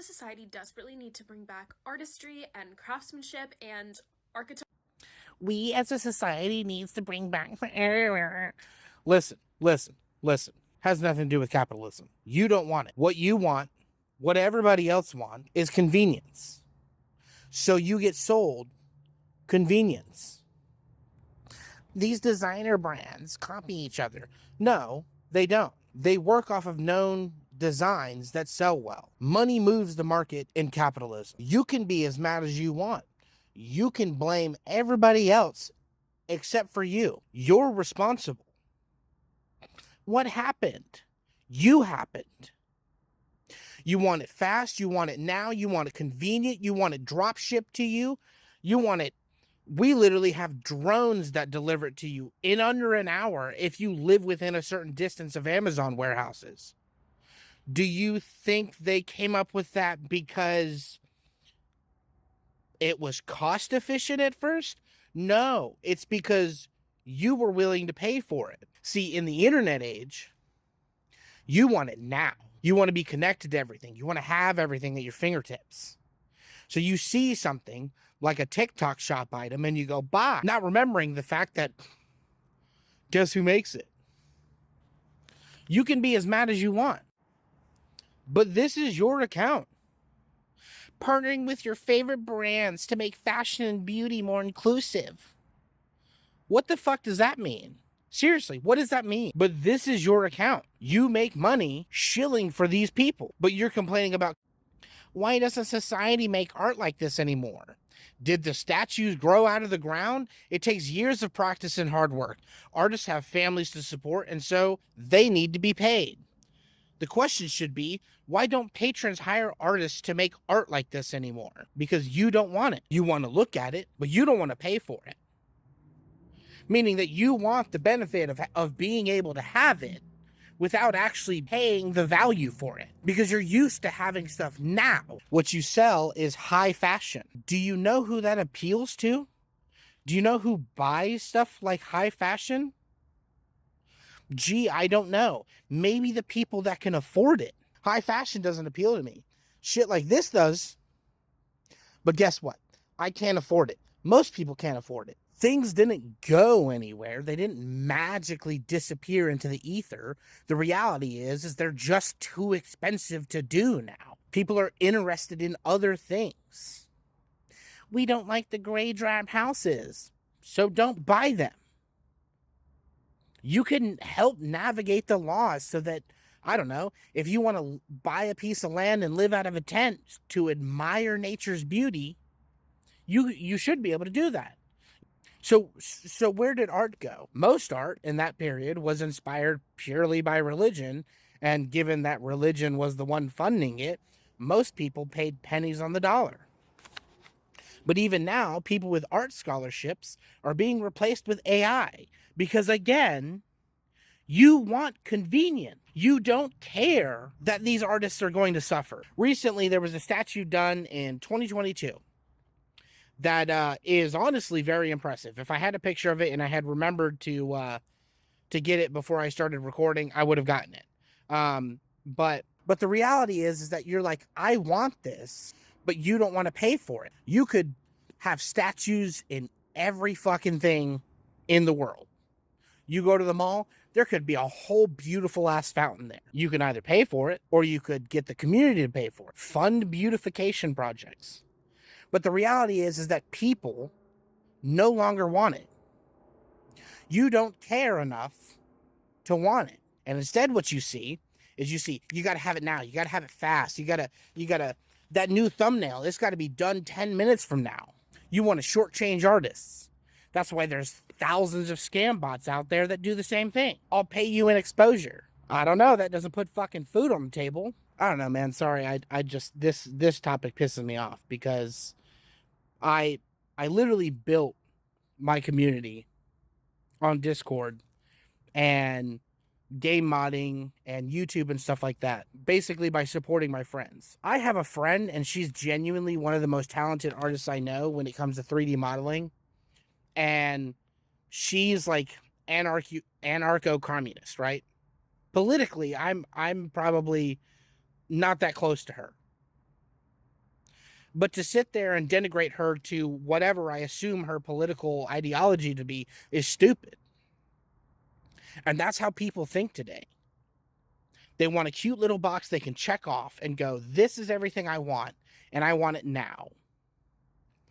a society desperately need to bring back artistry and craftsmanship and architecture. We as a society needs to bring back. Listen. Has nothing to do with capitalism. You don't want it. What you want, what everybody else wants, is convenience. So you get sold convenience. These designer brands copy each other. No, they don't. They work off of known designs that sell well. Money moves the market in capitalism. You can be as mad as you want. You can blame everybody else except for you. You're responsible. What happened? You happened. You want it fast. You want it now. You want it convenient. You want it drop shipped to you. You want it. We literally have drones that deliver it to you in under an hour if you live within a certain distance of Amazon warehouses. Do you think they came up with that because it was cost efficient at first? No, it's because you were willing to pay for it. See, in the internet age, you want it now. You want to be connected to everything. You want to have everything at your fingertips. So you see something like a TikTok shop item and you go buy, not remembering the fact that guess who makes it? You can be as mad as you want, but this is your account. Partnering with your favorite brands to make fashion and beauty more inclusive. What the fuck does that mean? Seriously, what does that mean? But this is your account. You make money shilling for these people, but you're complaining about why doesn't society make art like this anymore? Did the statues grow out of the ground? It takes years of practice and hard work. Artists have families to support, and so they need to be paid. The question should be, why don't patrons hire artists to make art like this anymore? Because you don't want it. You want to look at it, but you don't want to pay for it. Meaning that you want the benefit of being able to have it without actually paying the value for it. Because you're used to having stuff now. What you sell is high fashion. Do you know who that appeals to? Do you know who buys stuff like high fashion? Gee, I don't know. Maybe the people that can afford it. High fashion doesn't appeal to me. Shit like this does. But guess what? I can't afford it. Most people can't afford it. Things didn't go anywhere. They didn't magically disappear into the ether. The reality is they're just too expensive to do now. People are interested in other things. We don't like the gray drab houses, so don't buy them. You can help navigate the laws so that, I don't know, if you want to buy a piece of land and live out of a tent to admire nature's beauty, you should be able to do that. So where did art go? Most art in that period was inspired purely by religion, and given that religion was the one funding it, most people paid pennies on the dollar. But even now, people with art scholarships are being replaced with AI because, again, you want convenience. You don't care that these artists are going to suffer. Recently, there was a statue done in 2022 that is honestly very impressive. If I had a picture of it and I had remembered to get it before I started recording, I would have gotten it. But the reality is that you're like, I want this, but you don't want to pay for it. You could have statues in every fucking thing in the world. You go to the mall, there could be a whole beautiful ass fountain there. You can either pay for it or you could get the community to pay for it. Fund beautification projects. But the reality is that people no longer want it. You don't care enough to want it. And instead what you see is you got to have it now. You got to have it fast. You got to, that new thumbnail, it's got to be done 10 minutes from now. You want to shortchange artists. That's why there's thousands of scam bots out there that do the same thing. I'll pay you in exposure. I don't know. That doesn't put fucking food on the table. I don't know, man. Sorry. I just, this topic pisses me off because I literally built my community on Discord and game modding and YouTube and stuff like that, basically by supporting my friends. I have a friend and she's genuinely one of the most talented artists I know when it comes to 3D modeling. And she's like anarcho-communist, right? Politically, I'm probably not that close to her. But to sit there and denigrate her to whatever I assume her political ideology to be is stupid. And that's how people think today. They want a cute little box they can check off and go, this is everything I want, and I want it now.